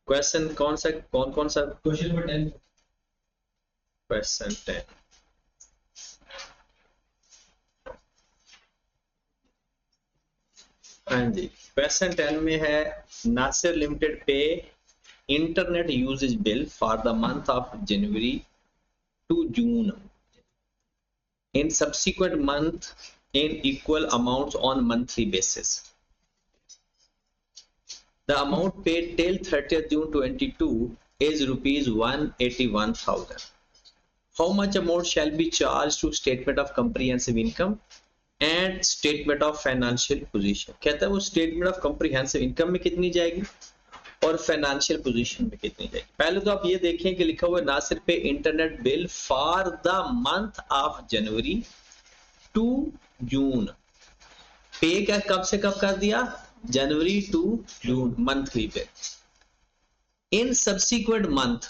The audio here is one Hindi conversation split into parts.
क्वेश्चन कौन कौन सा? Question number 10। क्वेश्चन 10। हाँ जी, क्वेश्चन 10 में है Nasir limited pay internet usage bill for the month of January to June in subsequent month in equal amounts on monthly basis. The amount paid till 30th June 22 is rupees 181,000. How much amount shall be charged to statement of comprehensive income and statement of financial position? कहता है वो statement of comprehensive income में कितनी जाएगी और फाइनेंशियल पोजीशन में कितनी जाएगी। पहले तो आप ये देखें कि लिखा हुआ है ना सिर्फ pay internet bill for the month of January to June. Pay का कब से कब कर दिया? जनवरी टू जून, मंथली पे। इन सब्सिक्वेंट मंथ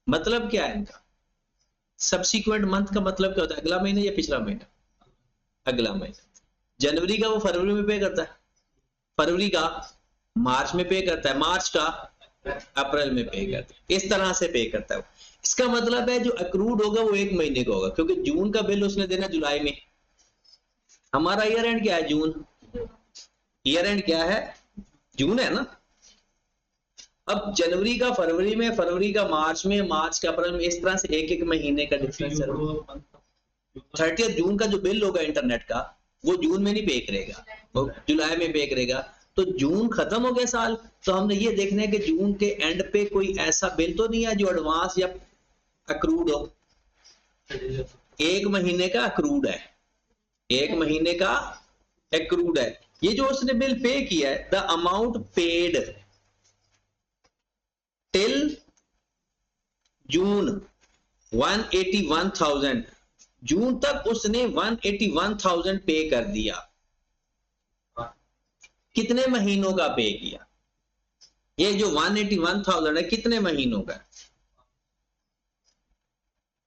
मतलब क्या है इनका? सब्सिक्वेंट मंथ का मतलब क्या होता है? अगला महीना या पिछला महीना? अगला महीना। जनवरी का वो फरवरी में पे करता है, फरवरी का मार्च में पे करता है, मार्च का अप्रैल में पे करता है, इस तरह से पे करता है। इसका मतलब है जो अक्रूड होगा वो एक महीने का होगा, क्योंकि जून का बिल उसने देना जुलाई में। हमारा ईयर एंड क्या है? जून। ईयर एंड क्या है? जून है ना। अब जनवरी का फरवरी में, फरवरी का मार्च में, मार्च का अप्रैल में, इस तरह से एक एक महीने का डिफरेंस है। 30 जून का जो बिल होगा इंटरनेट का वो जून में नहीं पे करेगा, वो जुलाई में पे करेगा। तो जून खत्म हो गया साल, तो हमने ये देखना है कि जून के एंड पे कोई ऐसा बिल तो नहीं है जो एडवांस या अक्रूड हो। एक महीने का अक्रूड है, एक महीने का अक्रूड है। ये जो उसने बिल पे किया है, the amount paid till June 181,000, जून तक उसने 181,000 पे कर दिया। कितने महीनों का पे किया? ये जो 181,000 है कितने महीनों का?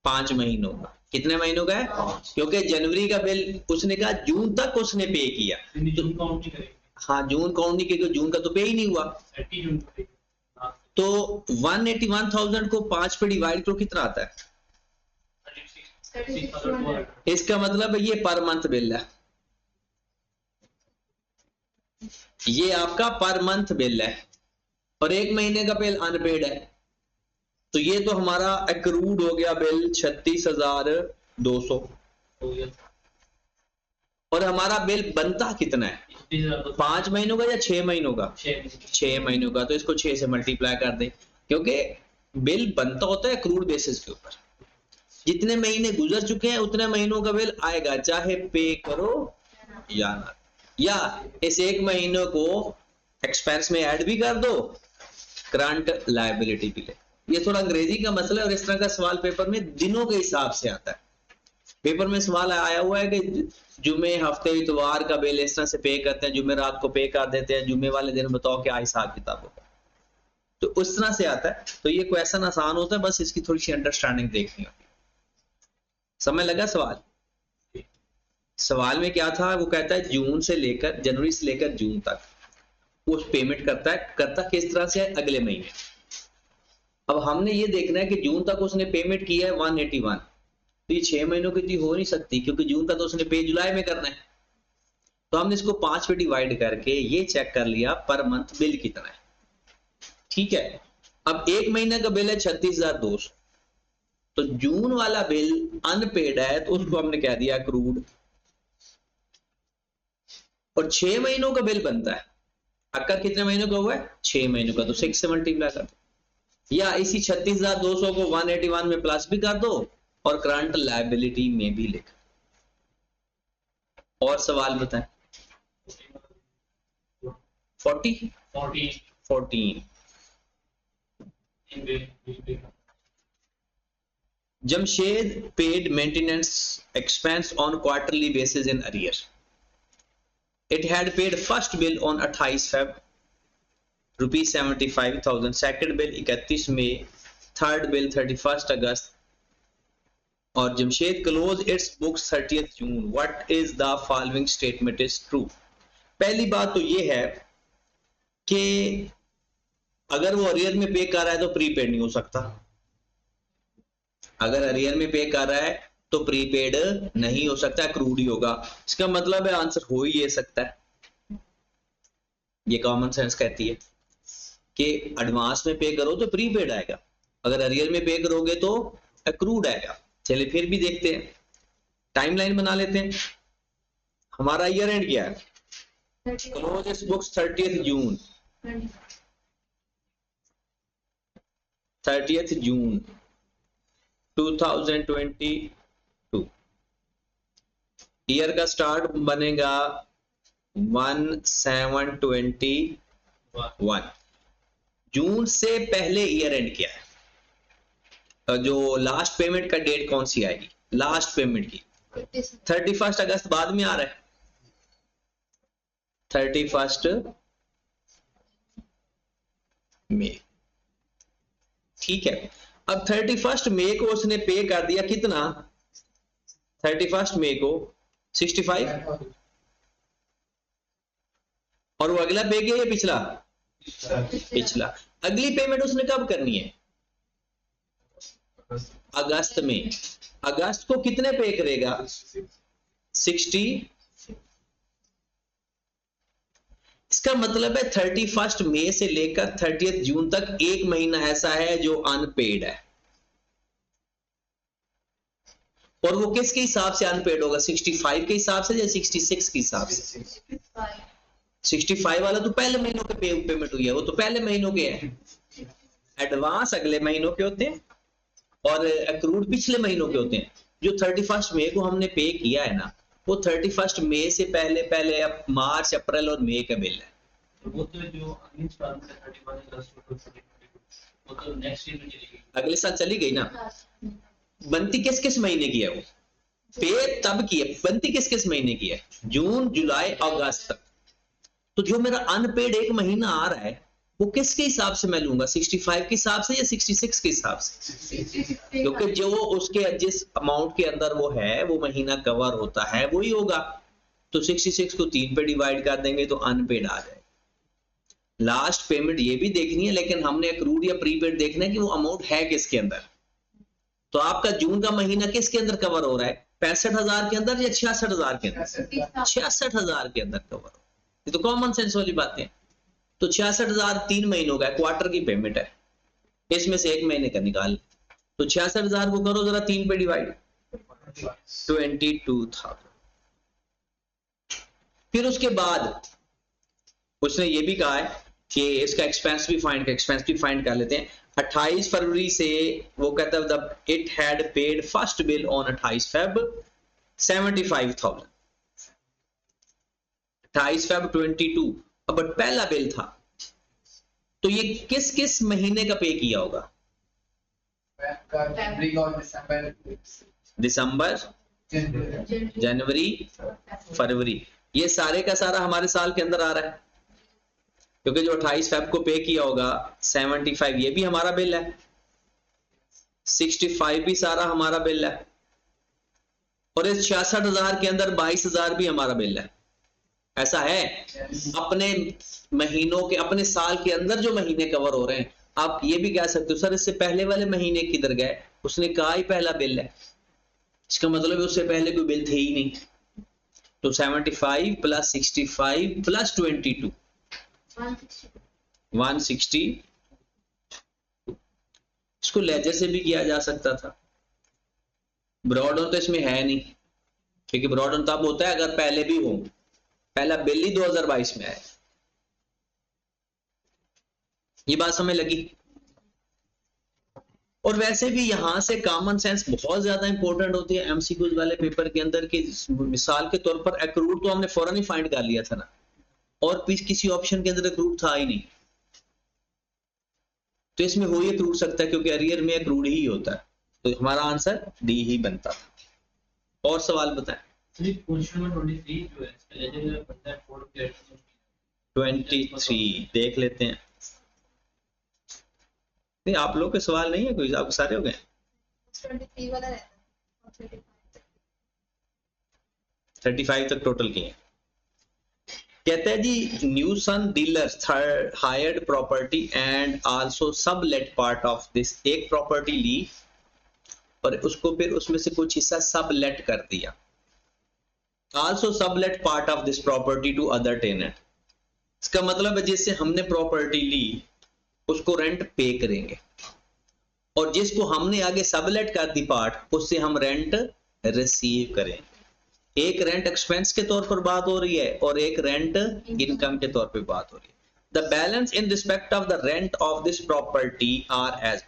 5 महीनों का। कितने महीनों का है? क्योंकि जनवरी का बिल उसने कहा जून तक उसने पे किया, जून काउंट नहीं करेंगे। हाँ जून काउंट नहीं, क्योंकि जून का तो पे ही नहीं हुआ। 30 जून को पे। तो 181,000 को 5 पे डिवाइड करो, कितना आता है? 36,200। इसका मतलब है ये पर मंथ बिल है, ये आपका पर मंथ बिल है, और एक महीने का बिल अनपेड है। तो ये तो हमारा एक्रूड हो गया बिल 36,200। और हमारा बिल बनता कितना है? 5 महीनों का या 6 महीनों का? 6 महीनों का। तो इसको 6 से मल्टीप्लाई कर दें, क्योंकि बिल बनता होता है एक्रूड बेसिस के ऊपर। जितने महीने गुजर चुके हैं उतने महीनों का बिल आएगा, चाहे पे करो या ना। या इस एक महीने को एक्सपेंस में ऐड भी कर दो, करंट लायबिलिटी भी ले। ये थोड़ा अंग्रेजी का मसला है, और इस तरह का सवाल पेपर में दिनों के हिसाब से आता है। पेपर में सवाल आया हुआ है कि जुमे, हफ्ते, इतवार का बिल इस तरह से पे करते हैं, जुमे रात को पे कर देते हैं, जुमे वाले दिन बताओ क्या हिसाब किताब होगा। तो उस तरह से आता है। तो ये क्वेश्चन आसान होता है, बस इसकी थोड़ी सी अंडरस्टैंडिंग देखनी होती है। समझ लगा सवाल? सवाल में क्या था? वो कहता है जून से लेकर, जनवरी से लेकर जून तक वो पेमेंट करता है। करता किस तरह से है? अगले महीने। अब हमने ये देखना है कि जून तक उसने पेमेंट किया है 181, तो ये 6 महीनों की हो नहीं सकती, क्योंकि जून का तो उसने पे जुलाई में करना है। तो हमने इसको 5 पे डिवाइड करके ये चेक कर लिया पर मंथ बिल कितना है। ठीक है, अब एक महीने का बिल है 36,200, तो जून वाला बिल अनपेड है, तो उसको हमने कह दिया क्रूड। और 6 महीनों का बिल बनता है, अक्कर कितने महीनों का हुआ है? 6 महीनों का, तो 6 से मल्टीप्लाई कर दो, या इसी 36,200 को 181 में प्लस भी कर दो और करंट लायबिलिटी में भी लिख। और सवाल बताएं। 14 Jamshed paid maintenance expense on quarterly basis in arrear. It had paid first bill on 28 Feb rupees 75,000, second bill 31 May, third bill 31st August, और Jamshed closed its books 30th June. What is the following statement is true? पहली बात तो ये है कि अगर वो अरियर में पे कर रहा है तो प्रीपेड नहीं हो सकता, अगर अरियर में पे कर रहा है तो प्रीपेड नहीं हो सकता, अक्रूड ही होगा। इसका मतलब है आंसर हो ही ये सकता है। ये कॉमन सेंस कहती है कि एडवांस में पे करो तो प्रीपेड आएगा, अगर अरियर में पे करोगे तो अक्रूड आएगा। चलिए फिर भी देखते हैं, टाइमलाइन बना लेते हैं। हमारा ईयर एंड क्या है? क्लोजेस्ट बुक्स 30th जून, 30th जून 2022। ईयर का स्टार्ट बनेगा 1/7/21। जून से पहले ईयर एंड क्या है? जो लास्ट पेमेंट का डेट कौन सी आएगी? लास्ट पेमेंट की 31 अगस्त बाद में आ रहा है, 31 मई। ठीक है, अब 31 मई को उसने पे कर दिया कितना? 31 मई को 65, और वो अगला पे गया या पिछला? पिछला। अगली पेमेंट उसने कब करनी है? अगस्त में। अगस्त को कितने पे करेगा? 60। इसका मतलब है 31 मई से लेकर 30th जून तक एक महीना ऐसा है जो अनपेड है, और वो किसके हिसाब से अनपेड होगा? 65 के हिसाब से या 66 के हिसाब से? 65 वाला तो पहले महीनों के पेमेंट हुई है, वो तो पहले महीनों के है। एडवांस अगले महीनों के होते हैं और अक्रूड पिछले महीनों के होते हैं। जो 31 मई को हमने पे किया है ना, वो 31 मई से पहले पहले अब मार्च, अप्रैल और मई का बिल है। वो तो जो अगली साल में 31 अगस्त को वो तो नेक्स्ट ईयर में चलेगी, अगले साल चली गई ना। बनती किस किस महीने की है वो? पे तब की है, बनती किस किस महीने की है? जून, जुलाई, अगस्त तक। तो जो मेरा अनपेड एक महीना आ रहा है वो किसके हिसाब से मैं लूंगा? 65 के हिसाब से या 66 के हिसाब से? क्योंकि जो उसके जिस अमाउंट के अंदर वो है वो महीना कवर होता है वही होगा। तो 66 को 3 पे डिवाइड कर देंगे तो अनपेड आ जाएगा। लास्ट पेमेंट ये भी देखनी है, लेकिन हमने अक्रूड या प्रीपेड देखना है कि वो अमाउंट है किसके अंदर। तो आपका जून का महीना किसके अंदर कवर हो रहा है? 65,000 के अंदर या 66,000 के अंदर? 66,000 के अंदर कवर हो। ये तो कॉमन सेंस वाली बातें हैं। तो 66,000 3 महीनों का क्वार्टर की पेमेंट है, इसमें से एक महीने का निकाल। तो 66,000 को करो जरा 3 पे डिवाइड, 22,000। फिर उसके बाद उसने ये भी कहा है कि इसका एक्सपेंस भी फाइंड कर लेते हैं। 28 फरवरी से वो कहता है it had paid first bill on 28 Feb 75,000। 28 Feb 22 अब पहला बिल था, तो ये किस किस महीने का पे किया होगा? दिसंबर, जनवरी, फरवरी। ये सारे का सारा हमारे साल के अंदर आ रहा है, क्योंकि जो 28 फेब को पे किया होगा 75 ये भी हमारा बिल है, 65 भी सारा हमारा बिल है, और इस 66,000 के अंदर 22,000 भी हमारा बिल है। ऐसा है? अपने महीनों के, अपने साल के अंदर जो महीने कवर हो रहे हैं, आप ये भी कह सकते हो सर इससे पहले वाले महीने किधर गए? उसने कहा ही पहला बिल है, इसका मतलब उससे पहले कोई बिल थे ही नहीं। तो 75 प्लस 65 प्लस 22 160। इसको लेजर से भी किया जा सकता था, ब्रॉड ऑन तो इसमें है नहीं, क्योंकि ब्रॉड ऑन तब होता है अगर पहले भी हो, पहला बिल ही 2022 में आया। ये बात समझ लगी? और वैसे भी यहां से कॉमन सेंस बहुत ज्यादा इंपॉर्टेंट होती है एमसीक्यूज वाले पेपर के अंदर की। मिसाल के तौर पर अक्रूड तो हमने फौरन ही फाइंड कर लिया था ना, और किसी ऑप्शन के अंदर अक्रूड था ही नहीं, तो इसमें हो ही अक्रूड सकता है क्योंकि अरियर में अक्रूड ही होता है। तो हमारा आंसर डी ही बनता था। और सवाल बताएं। क्वेश्चन नंबर 23 जो है इसका लेजर बनता है 23 देख लेते हैं। नहीं, आप लोग के सवाल नहीं है कोई? आप सारे हो गए? 23 वाला रहता है, 35 तक टोटल किए। कहते हैं जी Newson dealers hired property and also sublet part of this, एक प्रॉपर्टी ली और उसको फिर उसमें से कुछ हिस्सा सबलेट कर दिया, also sublet part of this property to other tenant. इसका मतलब है जिससे हमने प्रॉपर्टी ली उसको रेंट पे करेंगे, और जिसको हमने आगे सबलेट कर दी पार्ट उससे हम रेंट रिसीव करेंगे। एक रेंट एक्सपेंस के तौर पर बात हो रही है और एक रेंट इनकम के तौर पे बात हो रही है। The balance in respect of the rent of this property are as,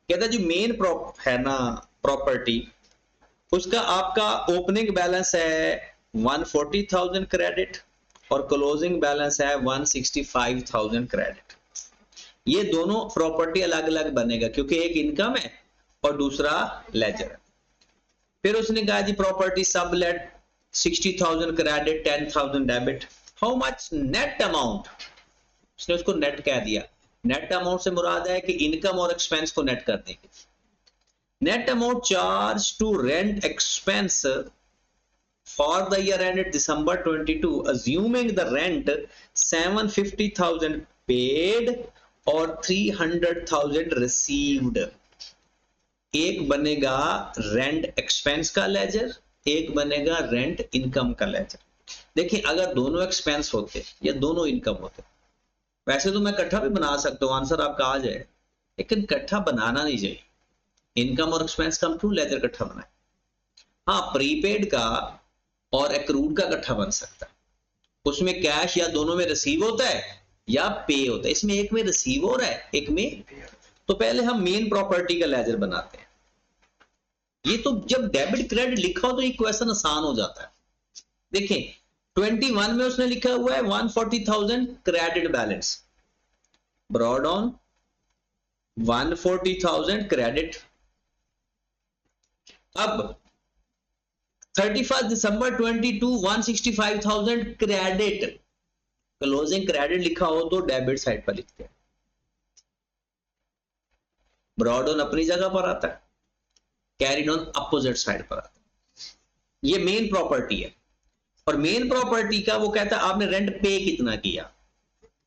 कहता है जी मेन है ना प्रॉपर्टी, उसका आपका ओपनिंग बैलेंस है 140,000 क्रेडिट और क्लोजिंग बैलेंस है 165,000 क्रेडिट। ये दोनों प्रॉपर्टी अलग अलग बनेगा क्योंकि एक इनकम है और दूसरा लेजर है। फिर उसने कहा जी property sublet 60,000 credit 10,000 debit, how much net amount, उसने उसको नेट कह दिया। नेट अमाउंट से मुराद है कि इनकम और एक्सपेंस को नेट कर देंगे। Net amount charge to rent expense for the year ended December 22 assuming the rent 750,000 paid और 300,000 received। एक बनेगा रेंट एक्सपेंस का लेजर, एक बनेगा रेंट इनकम का लेजर। देखिए अगर दोनों एक्सपेंस होते या दोनों इनकम होते, वैसे तो मैं इकट्ठा भी बना सकता हूँ, आंसर आपका आ जाए, लेकिन इकट्ठा बनाना नहीं चाहिए। इनकम और एक्सपेंस का हम क्यों लेजर इकट्ठा बनाए? हाँ प्रीपेड का और एक्रूड का इकट्ठा बन सकता है, उसमें कैश या दोनों में रिसीव होता है या पे होता है। इसमें एक में रिसीव हो रहा है एक में, तो पहले हम मेन प्रॉपर्टी का लेजर बनाते हैं। ये तो जब डेबिट क्रेडिट लिखा हो तो ये क्वेश्चन आसान हो जाता है। देखें 21 में उसने लिखा हुआ है 140,000 credit balance, brought on 140,000 credit. अब 31 दिसंबर 22 165,000 क्रेडिट, क्लोजिंग क्रेडिट लिखा हो तो डेबिट साइड पर लिखते हैं, ब्रॉड ऑन अपनी जगह पर आता है, कैरिड ऑन अपोजिट साइड पर आता है। ये मेन प्रॉपर्टी है और मेन प्रॉपर्टी का वो कहता है आपने रेंट पे कितना किया,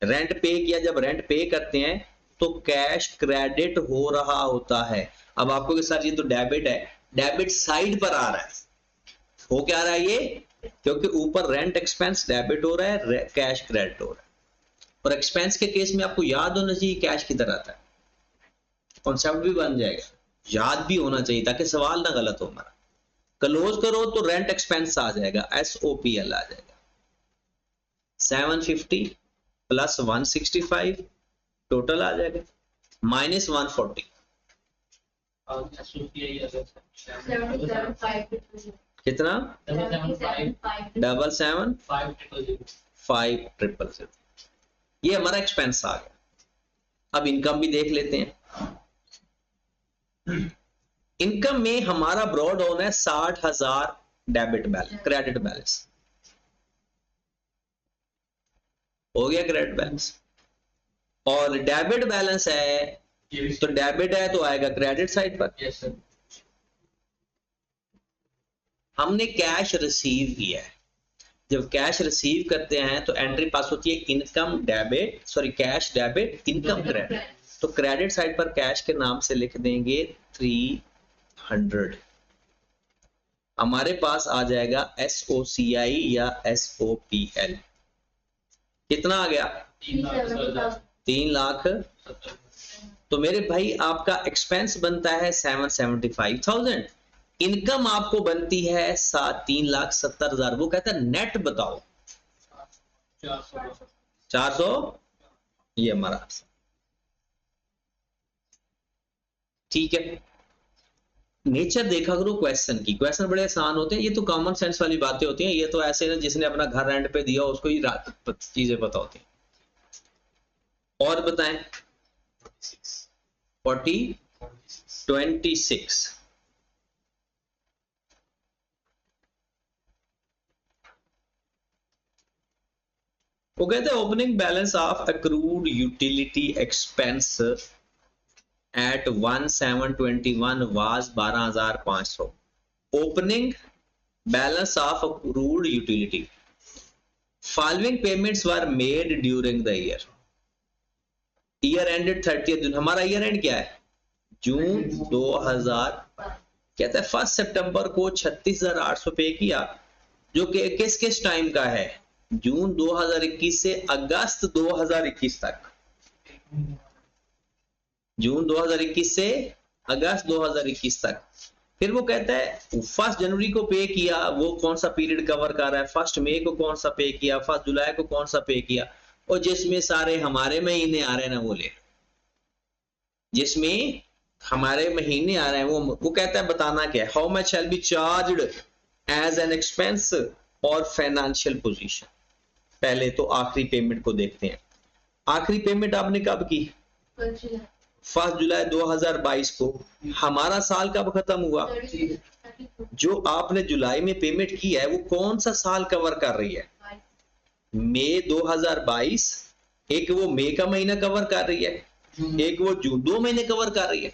रेंट पे किया। जब रेंट पे करते हैं तो कैश क्रेडिट हो रहा होता है। अब आपको के साथ ये तो डेबिट है, डेबिट साइड पर आ रहा है, हो क्या रहा है ये, क्योंकि ऊपर रेंट एक्सपेंस डेबिट हो रहा है, कैश क्रेडिट हो रहा है। और एक्सपेंस के केस में आपको याद होना चाहिए कैश किधर आता है, कॉन्सेप्ट भी बन जाएगा, याद भी होना चाहिए ताकि सवाल ना गलत हो हमारा। क्लोज करो तो रेंट एक्सपेंस आ जाएगा, SOPL आ जाएगा, 750 प्लस 165 टोटल आ जाएगा माइनस 140, कितना 775,500, ये हमारा एक्सपेंस आ गया। अब इनकम भी देख लेते हैं। इनकम में हमारा ब्रॉड ऑन है 60,000 डेबिट बैलेंस, क्रेडिट बैलेंस हो गया, क्रेडिट बैलेंस। और डेबिट बैलेंस है तो डेबिट है तो आएगा क्रेडिट साइड पर। Yes sir. हमने कैश रिसीव किया है, जब कैश रिसीव करते हैं तो एंट्री पास होती है income debit, sorry cash debit income credit. तो क्रेडिट साइड पर कैश के नाम से लिख देंगे 300, हमारे पास आ जाएगा SOCI या SOPL। कितना आ गया 3 लाख। तो मेरे भाई आपका एक्सपेंस बनता है 775,000, इनकम आपको बनती है 3,70,000। वो कहता है नेट बताओ 400, ये हमारा ठीक है। नेचर देखा करो क्वेश्चन की, क्वेश्चन बड़े आसान होते हैं, ये तो कॉमन सेंस वाली बातें होती हैं। ये तो ऐसे ना जिसने अपना घर रेंट पे दिया उसको ही चीजें पता होती हैं। और बताएं 26 वो कहते हैं opening balance of accrued utility expense at 1721 was 12,500। Opening balance of accrued utility following payments were made during the year ended 30th जून। हमारा ईयर एंड क्या है? जून 2000। कहता है 1 सितंबर को 36,800 पे किया, जो कि किस किस टाइम का है? जून 2021 से अगस्त 2021 तक। जून 2021 से अगस्त 2021 तक। फिर वो कहता है 1 जनवरी को पे किया, वो कौन सा पीरियड कवर कर रहा है? 1 मई को कौन सा पे किया? 1 जुलाई को कौन सा पे किया? और जिसमें सारे हमारे महीने आ रहे हैं ना, वो ले। जिसमें हमारे महीने आ रहे हैं वो कहता है बताना क्या है? How much shall be charged as an expense और फाइनेंशियल पोजीशन। पहले तो आखिरी पेमेंट को देखते हैं। आखिरी पेमेंट आपने कब की? 1 जुलाई 2022 को। हमारा साल कब खत्म हुआ? जो आपने जुलाई में पेमेंट की है वो कौन सा साल कवर कर रही है? मई 2022। एक वो मई का महीना कवर कर रही है, एक वो जून। 2 महीने कवर कर रही है।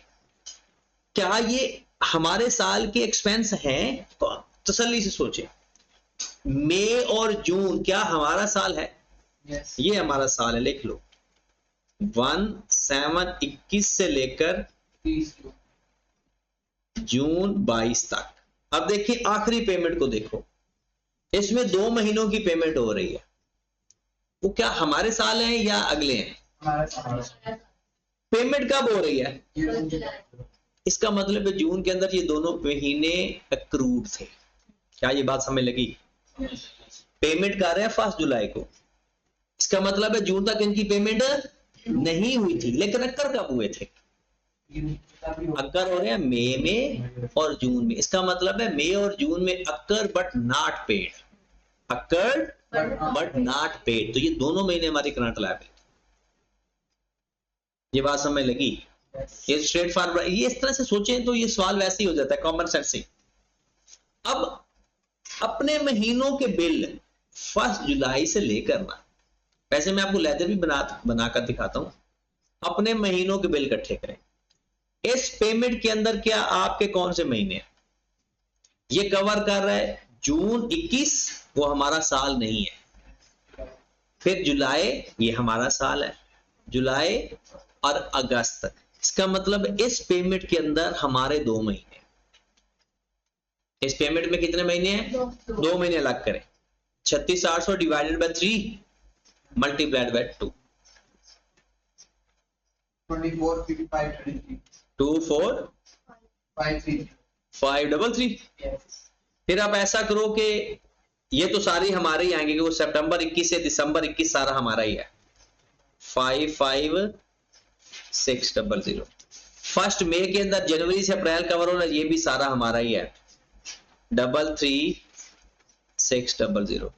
क्या ये हमारे साल के एक्सपेंस हैं? तो तसल्ली से सोचें, मई और जून क्या हमारा साल है? Yes. ये हमारा साल है, लिख लो। 1/7/21 से लेकर जून 22 तक। अब देखिए आखिरी पेमेंट को देखो, इसमें 2 महीनों की पेमेंट हो रही है। वो क्या हमारे साल हैं या अगले हैं? पेमेंट कब हो रही है? इसका मतलब है जून के अंदर ये दोनों महीने अक्रूड थे। क्या ये बात समझ लगी? पेमेंट कर रहे हैं 1 जुलाई को, इसका मतलब है जून तक इनकी पेमेंट नहीं हुई थी, लेकिन अक्कर कब हुए थे? अक्कर हो रहे हैं मई में और जून में। इसका मतलब है मई और जून में occur but not paid. Occur but not paid. तो ये दोनों महीने हमारी करंट लायबिलिटी। ये बात समझ लगी? ये स्ट्रेट फॉरवर्ड, ये इस तरह से सोचें तो ये सवाल वैसे ही हो जाता है, कॉमन सेंस से। अब अपने महीनों के बिल 1 जुलाई से लेकर ना, वैसे मैं आपको लेजर भी बनाकर दिखाता हूं। अपने महीनों के बिल इकट्ठे करें। इस पेमेंट के अंदर क्या आपके कौन से महीने हैं? ये कवर कर रहा है जून 21, वो हमारा साल नहीं है। फिर जुलाई, ये हमारा साल है, जुलाई और अगस्त तक। इसका मतलब इस पेमेंट के अंदर हमारे 2 महीने। इस पेमेंट में कितने महीने हैं? 2 महीने अलग करें। 36,800 divided by 3 multiplied by 2। 24,533. 24,533। Yes. फिर आप ऐसा करो कि ये तो सारी हमारे ही आएंगे, क्योंकि सितंबर 21 से दिसंबर 21 सारा हमारा ही है। 55,600। 1 मई के अंदर जनवरी से अप्रैल कवर हो रहा है, ये भी सारा हमारा ही है। 33,600।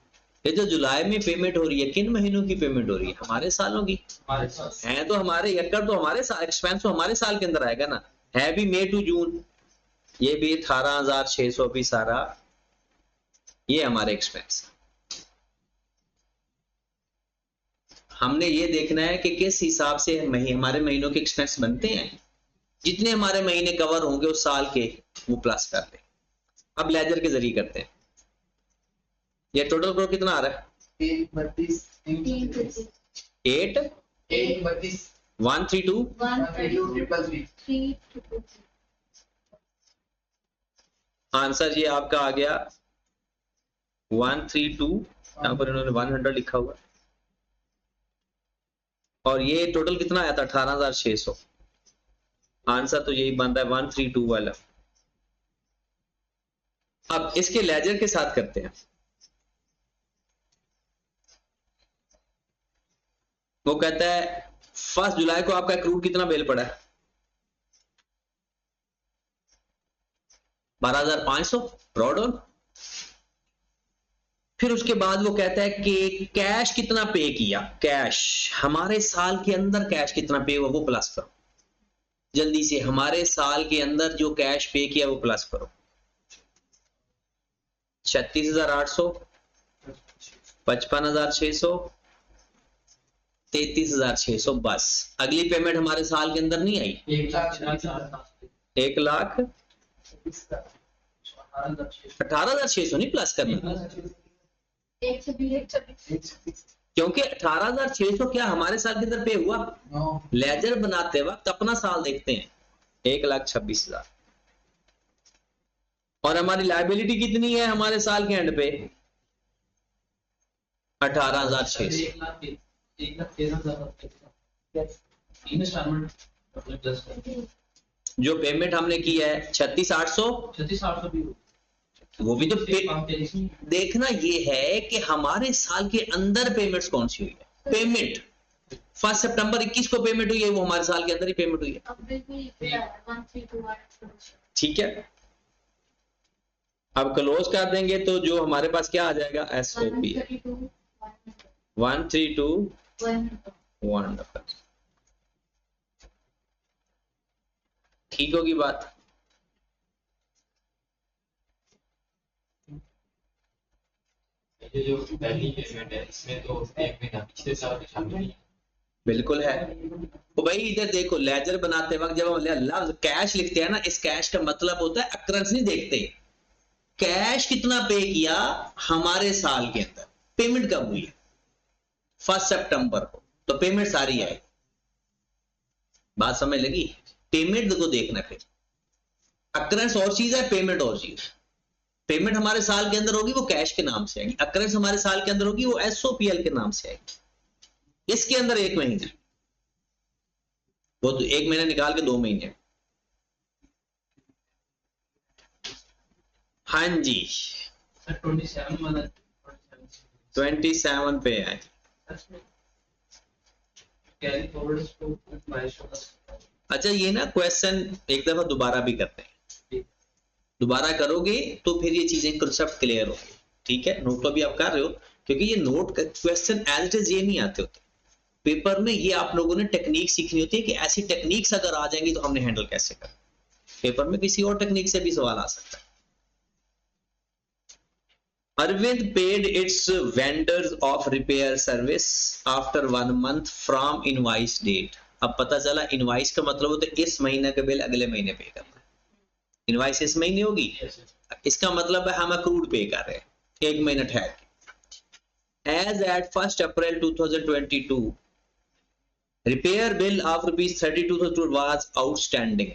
ये जो जुलाई में पेमेंट हो रही है, किन महीनों की पेमेंट हो रही है? हमारे सालों की है। तो हमारे अक्कर तो हमारे साल, एक्सपेंस तो हमारे साल के अंदर आएगा ना। है भी मई टू जून, ये भी 18,600 भी सारा, ये हमारे एक्सपेंस। हमने ये देखना है कि किस हिसाब से हमारे महीनों के एक्सपेंस बनते हैं। जितने हमारे महीने कवर होंगे उस साल के, वो प्लस कर दें। अब लेजर के जरिए करते हैं। ये टोटल ग्रो कितना आ रहा है? 8 132 आंसर ये आपका आ गया 132। यहां पर इन्होंने 100 लिखा हुआ, और ये टोटल कितना आया था? 18,600। आंसर तो यही बनता है 132 वाला। अब इसके लेजर के साथ करते हैं। वो कहता है 1 जुलाई को आपका एक्रूड कितना बिल पड़ा है? 12,500 ब्रॉड ऑन। फिर उसके बाद वो कहता है कि कैश कितना पे किया? कैश हमारे साल के अंदर कैश कितना पे हुआ, वो प्लस करो जल्दी से। हमारे साल के अंदर जो कैश पे किया वो प्लस करो। 36,800, 55,600, 33,600। बस अगली पेमेंट हमारे साल के अंदर नहीं आई। 1,18,600 नहीं प्लस करना, क्योंकि 18,600 क्या हमारे साल के अंदर पे हुआ? लेजर बनाते वक्त अपना साल देखते हैं, 1,26,000। और हमारी लायबिलिटी कितनी है हमारे साल के एंड पे? 18,600। 1,13,000 जो पेमेंट हमने की है 36,800, 36,800 भी वो भी तो हो। देखना ये है कि हमारे साल के अंदर पेमेंट्स कौन सी हुई है। पेमेंट 1 सितंबर 21 को पेमेंट हुई है, वो हमारे साल के अंदर ही पेमेंट हुई है। ठीक है, अब क्लोज कर देंगे तो जो हमारे पास क्या आ जाएगा? SOP 132,100। ठीक होगी बात? ये जो पहली पेमेंट है इसमें तो एक महीना पिछले साल की शामिल है। बिल्कुल है। तो भाई इधर देखो, लेजर बनाते वक्त जब हम लफ्ज कैश लिखते हैं ना, इस कैश का मतलब होता है अक्रंस नहीं देखते, कैश कितना पे किया हमारे साल के अंदर, पेमेंट कब हुई है 1 सितंबर को, तो पेमेंट सारी आई। बात समझ लगी? पेमेंट को देखना, फिर अक्रंस और चीज है, पेमेंट और चीज। पेमेंट हमारे साल के अंदर होगी वो कैश के नाम से आएगी, अक्रंस हमारे साल के अंदर होगी वो SOPL के नाम से आएगी। इसके अंदर 1 महीना, वो तो 1 महीना निकाल के 2 महीने। हाँ जी, 27 वाला 27 पे आए। कैरी फॉरवर्ड इसको 2200 अच्छा, ये ना क्वेश्चन एक दफा दोबारा भी करते हैं, दोबारा करोगे तो फिर ये चीजें कंसेप्ट क्लियर होगी। ठीक है, नोट तो भी आप कर रहे हो, क्योंकि ये note question as it is ये नहीं आते होते पेपर में, ये आप लोगों ने टेक्निक सीखनी होती है कि ऐसी टेक्निक्स अगर आ जाएंगी तो हमने हैंडल कैसे करना। पेपर में किसी और टेक्निक से भी सवाल आ सकता है। Arvind paid its vendors of repair service after 1 month from invoice date। अब पता चला इनवाइस का मतलब होता है इस महीने का बिल अगले महीने पे करना है। इनवाइस इस महीने होगी, इसका मतलब है हम अक्रूड पे कर रहे हैं 1 महीना ठहर के। As at 1st April 2022 repair bill of ₹32,000 was outstanding।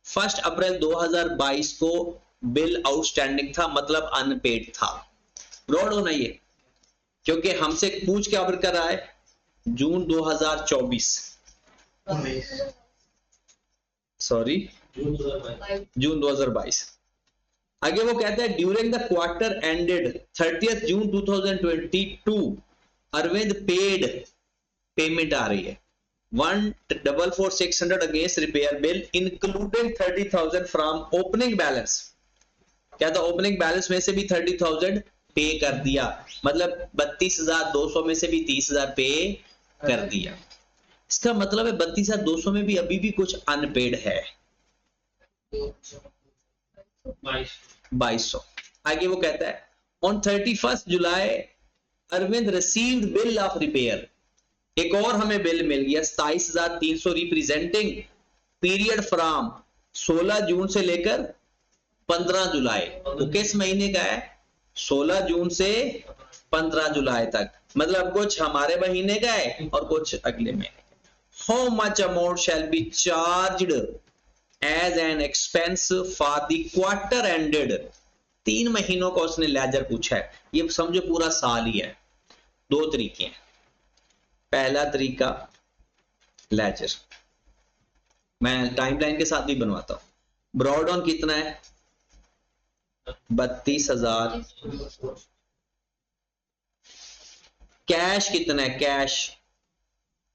1 अप्रैल 2022 को बिल आउटस्टैंडिंग था, मतलब अनपेड था। ब्रॉड होना ये, क्योंकि हमसे पूछ क्या कर रहा है, जून 2024, सॉरी जून 2022। आगे वो कहता है during the quarter ended 30th June 2022 Arvind paid, payment आ रही है 1,44,600 against repair bill including 30,000 from opening balance. क्या था, ओपनिंग बैलेंस में से भी 30,000 पे कर दिया, मतलब 32,200 में से भी 30,000 पे कर दिया। इसका मतलब है 32,200 में भी अभी भी कुछ अनपेड है 2200। आगे वो कहता है on 31st July Arvind received bill of repair, एक और हमें बिल मिल गया 27,300 रिप्रेजेंटिंग पीरियड फ्रॉम 16 जून से लेकर 15 जुलाई। तो किस महीने का है, 16 जून से 15 जुलाई तक, मतलब कुछ हमारे महीने का है और कुछ अगले महीने। How much amount shall be charged as an expense for the quarter ended. 3 महीनों का उसने लेजर पूछा है, ये समझो पूरा साल ही है। 2 तरीके हैं, पहला तरीका लेजर, मैं टाइमलाइन के साथ भी बनवाता हूं। ब्रॉड ऑन कितना है 32,000, कैश कितना है, कैश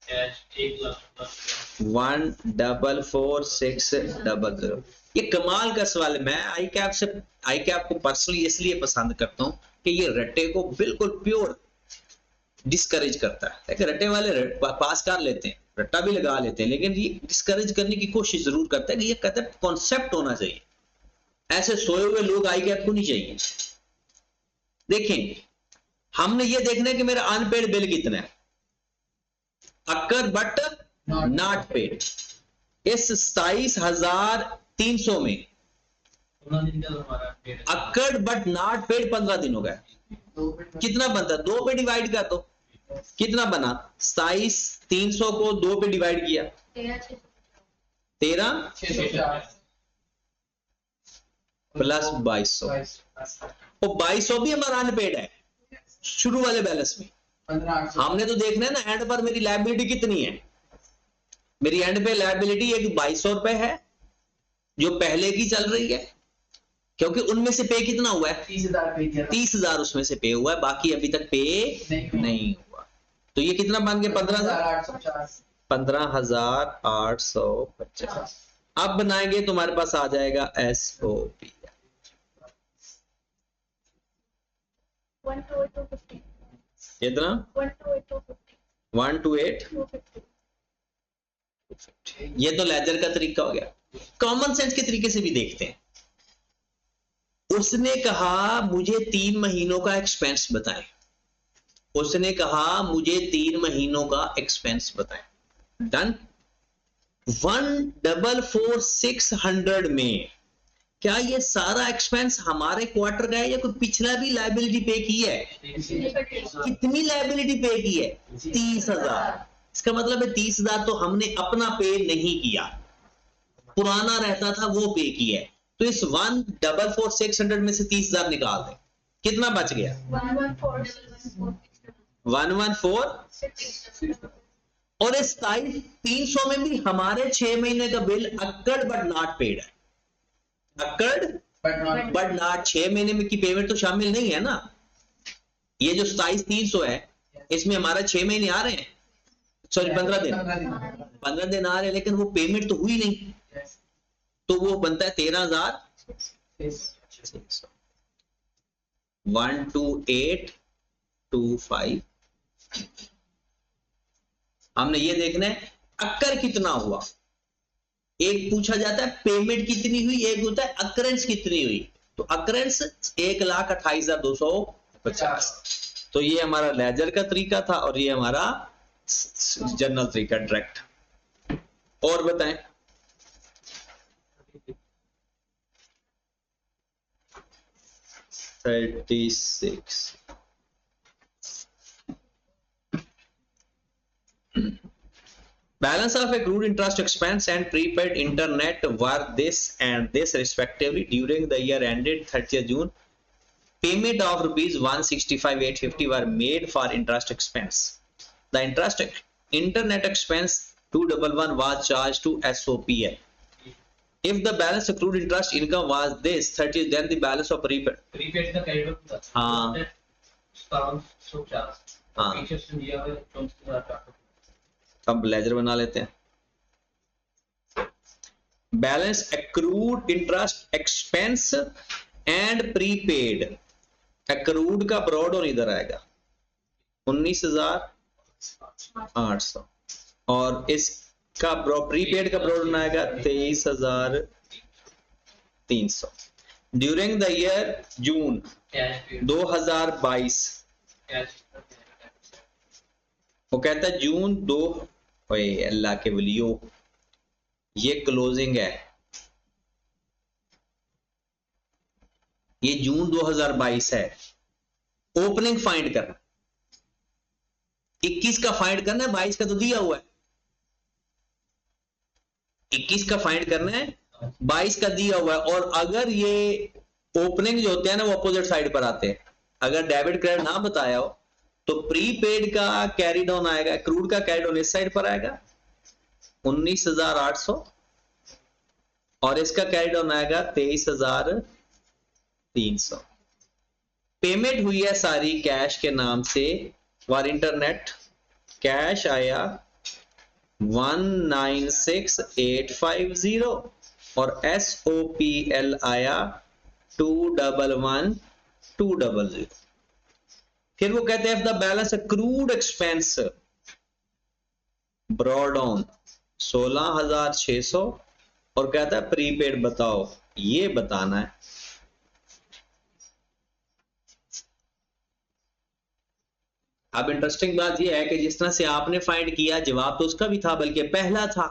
1,44,600। ये कमाल का सवाल है। मैं आई कैप को पर्सनली इसलिए पसंद करता हूं कि ये रट्टे को बिल्कुल प्योर डिस्करेज करता है। लेकिन रट्टे वाले पास कर लेते हैं, रट्टा भी लगा लेते हैं, लेकिन ये डिस्करेज करने की कोशिश जरूर करता है कि ये कहता है कॉन्सेप्ट होना चाहिए, ऐसे सोए हुए लोग आई कैप को नहीं चाहिए। देखें, हमने ये देखना है कि मेरा अनपेड बिल कितना है, अकर बट नॉट पेड। इस 27,300 में अक्कड़ बट नॉट पेड 15 दिनों का है, कितना बनता है, 2 पे डिवाइड कर दो, कितना बना 27, 300 को 2 पे डिवाइड किया 13 प्लस 2200, और 2200 भी हमारा अनपेड है शुरू वाले बैलेंस में। हमने तो देखना है ना एंड पर मेरी लायबिलिटी कितनी है। मेरी एंड पे लायबिलिटी एक 2200 रुपए है जो पहले की चल रही है, क्योंकि उनमें से पे कितना हुआ है 30,000 उसमें से पे हुआ है, बाकी अभी तक पे नहीं हुआ। तो ये कितना बन गया 15,850। अब बनाएंगे तुम्हारे पास आ जाएगा SOP 128,250. कितना 128,250. 128। 250. ये तो लेजर का तरीका हो गया। कॉमन सेंस के तरीके से भी देखते हैं। उसने कहा मुझे 3 महीनों का एक्सपेंस बताएं। उसने कहा मुझे 3 महीनों का एक्सपेंस बताएं। डन। 1,446,100 में क्या ये सारा एक्सपेंस हमारे क्वार्टर का है या कोई पिछला भी लायबिलिटी पे की है? कितनी लायबिलिटी पे की है? 30,000। इसका मतलब है 30,000 तो हमने अपना पे नहीं किया, पुराना रहता था वो पे किया है। तो इस 1,446,100 में से 30,000 निकाल दें, कितना बच गया? 114। और इस 300 में भी हमारे 6 महीने का बिल अक्कड़ बट नॉट पेड है। अक्कड़ बट नॉट 6 महीने में की पेमेंट तो शामिल नहीं है ना। ये जो 27,300 है इसमें हमारा 6 महीने आ रहे हैं, सॉरी 15 दिन आ रहे हैं, लेकिन वो पेमेंट तो हुई नहीं, तो वो बनता है 13,600। 12825। हमने ये देखना है अक्कर कितना हुआ। एक पूछा जाता है पेमेंट कितनी हुई, एक होता है अकरेंस कितनी हुई। तो अकरेंस 1,28,250। तो ये हमारा लेजर का तरीका था और ये हमारा जनरल तरीका डायरेक्ट। और बताएं। Balance of accrued interest expense and prepaid internet were this and this respectively during the year ended 30th June. Payment of rupees 165,850 were made for interest expense. The internet expense 211 was charged to SOPL. If the balance accrued interest income was this 30th, then the balance of prepaid. Prepaid का कैरियर होता है। हाँ। 1750। हाँ। पीछे से दिया हुआ है 24,000। अब लेजर बना लेते हैं। Balance accrued interest expense and prepaid. Accrued का ब्रॉड और इधर आएगा 19,800 और इसका प्रीपेड का ब्रॉड आएगा 23,300। ड्यूरिंग द ईयर जून 2022 वो कहता है जून 2 अल्लाह के वलियो ये क्लोजिंग है, ये जून 2022 है। ओपनिंग फाइंड करना, 21 का फाइंड करना है, 22 का तो दिया हुआ है। 21 का फाइंड करना है, 22 का दिया हुआ है। और अगर ये ओपनिंग जो होते हैं ना वो अपोजिट साइड पर आते हैं। अगर डेबिट क्रेडिट ना बताया हो तो प्रीपेड का कैरी डाउन आएगा, एक्रूड का कैरी डाउन इस साइड पर आएगा 19,800 और इसका कैरी डाउन आएगा 23,300। पेमेंट हुई है सारी कैश के नाम से, वार इंटरनेट कैश आया 196,850 और SOPL आया 211,200। फिर वो कहते हैं the balance accrued expense brought on 16,600 और कहता है प्रीपेड बताओ, ये बताना है। अब इंटरेस्टिंग बात ये है कि जिस तरह से आपने फाइंड किया जवाब तो उसका भी था, बल्कि पहला था।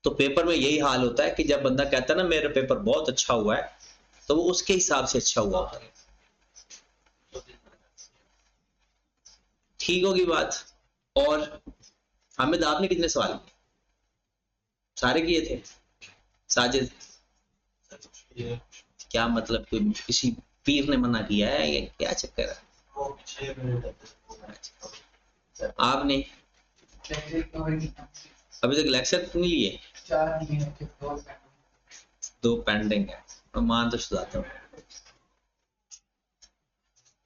तो पेपर में यही हाल होता है कि जब बंदा कहता है ना मेरा पेपर बहुत अच्छा हुआ है, तो वो उसके हिसाब से अच्छा हुआ होता है। ठीक होगी बात। और हामिद आपने कितने सवाल किए? सारे किए थे? साजिद ये क्या मतलब, कोई किसी पीर ने मना किया है या क्या चक्कर है? वो 6 मिनट आपने अभी तक लेक्चर नहीं लिए? 2 पेंडिंग है, और मान तो सुधाता हूँ।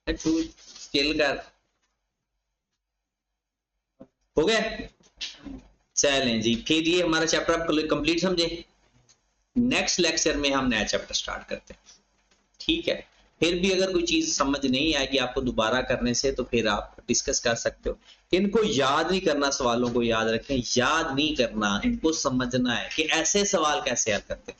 तू चिल कर, हो गया? चलें जी, फिर ये हमारा चैप्टर आप कंप्लीट समझे। नेक्स्ट लेक्चर में हम नया चैप्टर स्टार्ट करते हैं, ठीक है? फिर भी अगर कोई चीज समझ नहीं आएगी आपको दोबारा करने से, तो फिर आप डिस्कस कर सकते हो। इनको याद नहीं करना, सवालों को याद रखें, याद नहीं करना, इनको समझना है कि ऐसे सवाल कैसे हल करते हैं।